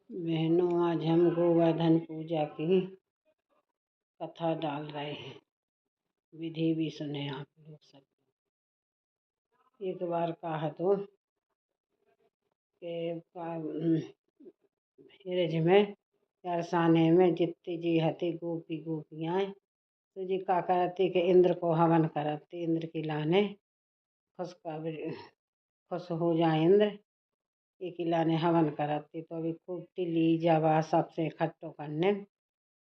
बहनों, आज हम गोवर्धन पूजा की कथा डाल रहे हैं। विधि भी सुने आप लोग सब। एक बार कहा तो हिरज में तरसाने में जितनी जी हती गोपी गोपियाँ तो जी का करती के इंद्र को हवन करती। इंद्र की लाने खुश हो जाए इंद्र, एक लाने हवन करती। तो अभी खूब तिली जवा सबसे इकट्ठो करने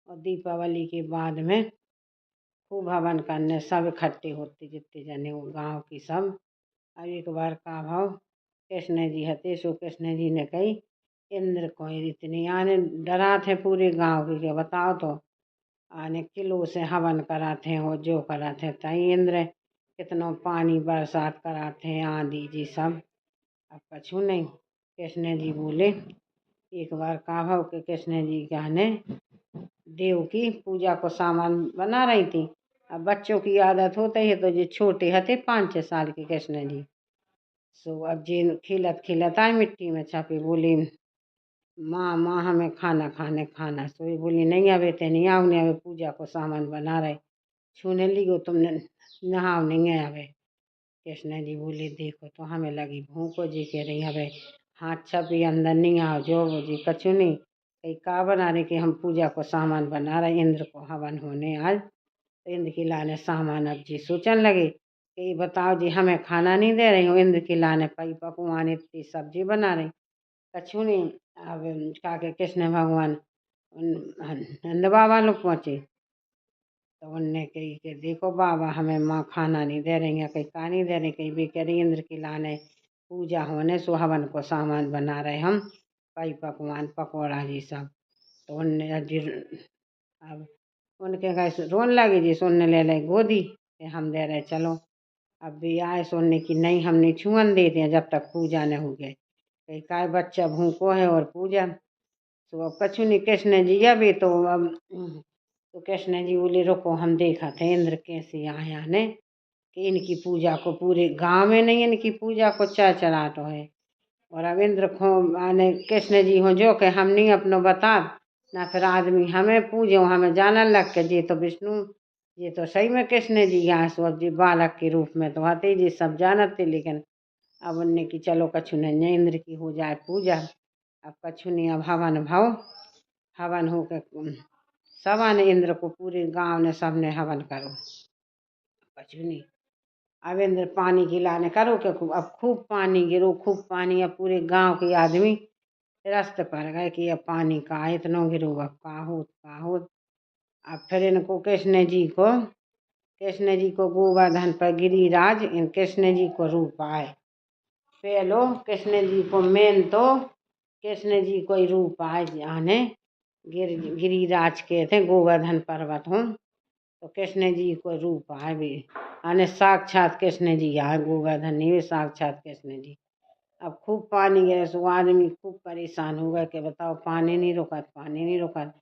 और दीपावली के बाद में खूब हवन करने सब इकट्ठे होते जितने जने वो गाँव की सब। अब एक बार का भाव कृष्ण जी हते सो कृष्ण जी ने कही इंद्र को इतनी आने डरा थे पूरे गांव के बताओ तो आने किलो से हवन कराते हो जो कराते तई इंद्र कितनों पानी बरसात कराते आंधी जी सब। अब कछु नहीं। कृष्ण जी बोले एक बार का भाव के कृष्ण जी कहने देव की पूजा को सामान बना रही थी। अब बच्चों की आदत होती है तो जो छोटे हते 5-6 साल के कृष्ण जी सो अब जिन खिलत खिलत आए मिट्टी में छपे बोली माँ माँ हमें खाना खाना। सो ये बोली नहीं अबे ते नहीं आओ नहीं अबे पूजा को सामान बना रहे छूने लिगो तुमने नहाओ नहीं है अबे। कृष्ण जी बोले देखो तो हमें लगी भूखो जी कह रही अबे हाथ छपी अंदर नहीं आओ जो वो जी कछु नहीं कहीं का बना रहे कि हम पूजा को सामान बना रहे इंद्र को हवन होने आज। तो इंद्र की लाने सामान अब जी सोचने लगे कि बताओ जी हमें खाना नहीं दे रही हो इंद्र की लाने पई पकवान इतनी सब्जी बना रही कछु नहीं। अब का के कृष्ण भगवान नंद बाबा लोग पहुँचे तो उनने कही कि देखो बाबा हमें माँ खाना नहीं दे रही है कहीं का नहीं दे रही कहीं भी कह रही इंद्र की लाने पूजा होने सो हवन को सामान बना रहे हम पई पकवान पकौड़ा जी सब। तो उनने अब उनके कहे रोन लगी जी सुनने ले गोदी कि हम दे रहे चलो। अब भी आए सुनने की नहीं हम नहीं छुअन देते हैं जब तक पूजा न हो गए कहीं का बच्चा भूखो है और पूजा तो अब कछु नहीं। कृष्ण जी अभी तो अब तो कृष्ण जी बोले रुको हम देखा थे इंद्र कैसे आया ने कि इनकी पूजा को पूरे गांव में नहीं इनकी पूजा को चढ़ाट है। और अब इंद्र को आने कृष्ण जी हो जो के हम नहीं अपनो बता ना फिर आदमी हमें पूजो हमें जानने लग के जी तो विष्णु ये तो सही में कृष्ण जी यहाँ सो अब जी बालक के रूप में तो आते जी सब जानते लेकिन अब उनने की चलो कछु नहीं इंद्र की हो जाए पूजा। अब कछु नहीं अब हवन हो के सब आने इंद्र को पूरे गांव ने सब ने हवन करो कछु नहीं। अब इंद्र पानी गिलाने करो के अब खूब पानी गिरो खूब पानी अब पूरे गांव के आदमी रास्ते पर गए कि अब पानी का इतना गिरो अब का हो। अब फिर इनको कृष्ण जी को गोवर्धन पर गिरिराज इन कृष्ण जी को रूप आए पहलो कृष्ण जी को मेन तो कृष्ण जी को ही रूप आए आने गिरिराज के थे गोवर्धन पर्वत हूँ तो कृष्ण जी को रूप आए भी आने साक्षात कृष्ण जी आए गोवर्धन नहीं साक्षात कृष्ण जी। अब खूब पानी गिरे सो आदमी खूब परेशान हो गए कि बताओ पानी नहीं रुकत।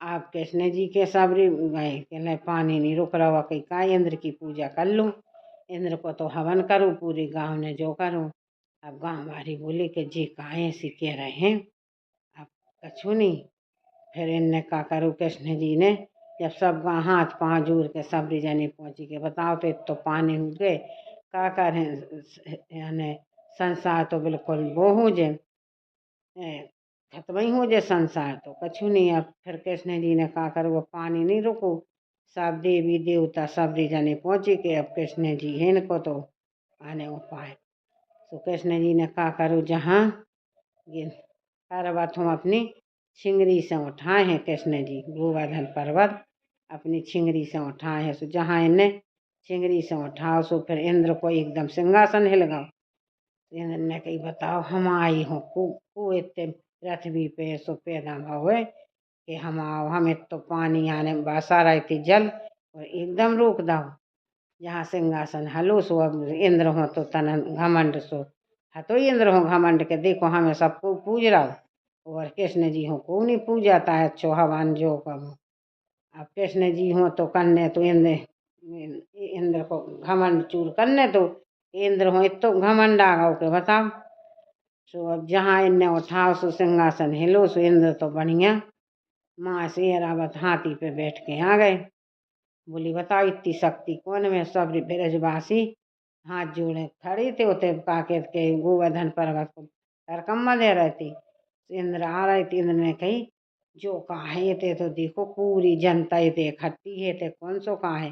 आप कृष्ण जी के सबरी गए कहले पानी नहीं रुक रहा कहीं का इंद्र की पूजा कर लूँ इंद्र को तो हवन करूँ पूरे गांव ने जो करूँ। अब गांव वाली बोले कि जी का ऐसी कह रहे हैं अब कछु नहीं। फिर इनने का करूँ कृष्ण जी ने जब सब हाथ पाँव जोड़ के सब जने पहुँची के बताओ तो पानी हो गए का करें यानी संसार तो बिल्कुल वो हो जाए खत्म ही हो जाए संसार तो कछु नहीं। अब फिर कृष्ण जी ने कहा कर वो पानी नहीं रुको सब देवी देवता सब जने पहुँचे के अब कृष्ण जी है इनको तो आने उपाय तो कृष्ण जी ने कहा करो जहाँ ये पर्वत हम अपनी छिंगरी से उठाए हैं कृष्ण जी गोवर्धन पर्वत अपनी छिंगरी से उठाए हैं सो जहाँ इन्हें छिंगरी से उठाओ सो फिर इंद्र को एकदम सिंहासन हिल गओ। इंद्र ने कही बताओ हम आई हूँ को इतने पृथ्वी पे सो पैदा हुए कि हम आओ हमें तो पानी आने बसा रही थी जल और एकदम रोक दो जहाँ सिंहासन हलो सो अब इंद्र हो तो तन घमंड सो हतो इंद्र हो घमंड के देखो हमें सबको पूज रहा हो और कृष्ण जी हो को नहीं पूजाता है अच्छो हवन जो कब। अब कृष्ण जी हो तो करने तो इंद्र को घमंड चूर करने तो इंद्र हो तो घमंड आ गओ के बताओ सो अब जहाँ इनने उठाओ सो सिंहासन हिलो सो इंद्र तो बढ़िया माँ से एरावत हाथी पे बैठ के आ गए। बोली बताओ इतनी शक्ति कौन में। सब ब्रजवासी हाथ जोड़े खड़ी थे उते काके के गोवर्धन पर्वत को तरकम्मा दे रहे थे। इंद्र आ रहे थे। इंद्र ने कही जो कहा है ये तो देखो पूरी जनता ये इकट्ठी है ते कौन सो कहा है।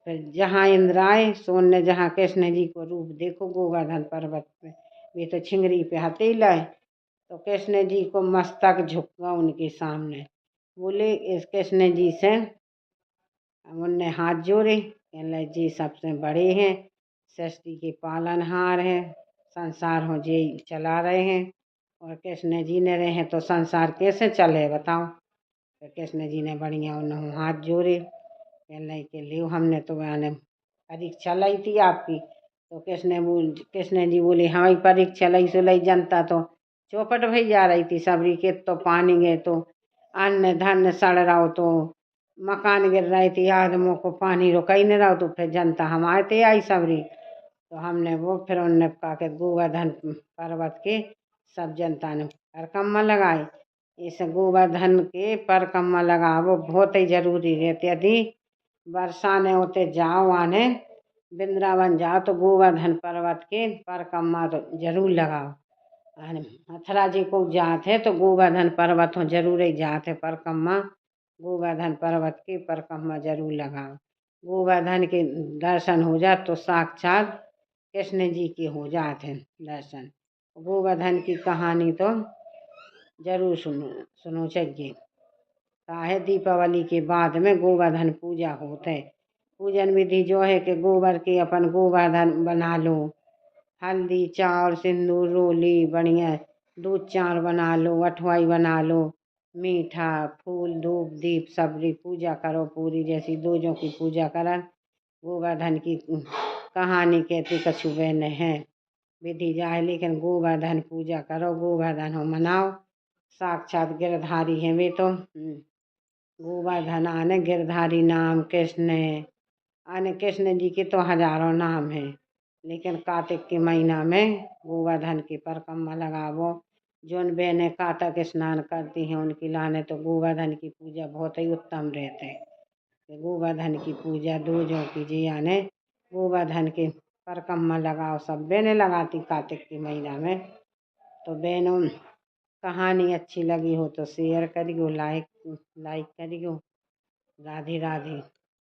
फिर जहाँ इंद्र आए सोन ने जहाँ कृष्ण जी को रूप देखो गोवर्धन पर्वत पे वे तो छिंगरी पे हथेला है। तो कृष्ण जी को मस्तक झुका उनके सामने। बोले इस कृष्ण जी से उनने हाथ जोड़े कहने जी सबसे बड़े हैं सृष्टि के पालनहार हैं संसार हो जी चला रहे हैं और कृष्ण जी ने रहे हैं तो संसार कैसे चले बताओ। तो कृष्ण जी ने बढ़िया उन्होंने हाथ जोड़े कहने के लिए हमने तो मैंने परीक्षा लाई थी आपकी। तो कृष्ण जी बोले हाँ परीक्षा लाई सो लाई जनता तो चौपट भई जा रही थी सबरी के तो पानी गए तो अन्न धन सड़ रहा तो मकान गिर रही थी आदमों को पानी रोका ही नहीं रहा तो फिर जनता हमारे ते आई सबरी। तो हमने वो फिर उनने कहा के गोवर्धन पर्वत के सब जनता ने परिक्रमा लगाए। इस गोवर्धन के परिक्रमा लगा वो बहुत ही जरूरी रहती। यदि वर्षा ने होते जाओ आने वृंदावन जाओ तो गोवर्धन पर्वत के परिक्रमा तो जरूर लगाओ। मथुरा जी को जात है तो गोवर्धन पर्वत हो जरूर ही जात है परिक्रमा गोवर्धन पर्वत की परिक्रमा जरूर लगाओ। गोवर्धन के दर्शन हो जात तो साक्षात कृष्ण जी के हो जाते हैं दर्शन। गोवर्धन की कहानी तो जरूर सुनो चाहिए। काहे दीपावली के बाद में गोवर्धन पूजा होते है। पूजन विधि जो है कि गोबर के अपन गोवर्धन बना लो हल्दी चावल सिंदूर रोली बढ़िया दूध चार बना लो अठवाई बना लो मीठा फूल धूप दीप सबरी पूजा करो पूरी जैसी दूजों की पूजा करन। गोवर्धन की कहानी कहती कछु बहन है विधि जाए लेकिन गोवर्धन पूजा करो गोवर्धन हो मनाओ साक्षात गिरधारी है वे तो। गोवर्धन आने गिरधारी नाम कृष्ण आने कृष्ण जी के तो हजारों नाम हैं लेकिन कार्तिक के महीना में गोवर्धन की परिक्रमा लगावो। जोन बहनें कातक स्नान करती हैं उनकी लाने तो गोवर्धन की पूजा बहुत ही उत्तम रहते हैं। गोवर्धन की पूजा दूजों कीजिए यानी गोवर्धन के परिक्रमा लगाओ सब बहनें लगाती कार्तिक के महीना में। तो बहनों कहानी अच्छी लगी हो तो शेयर करियो लाइक करियो। राधे राधे।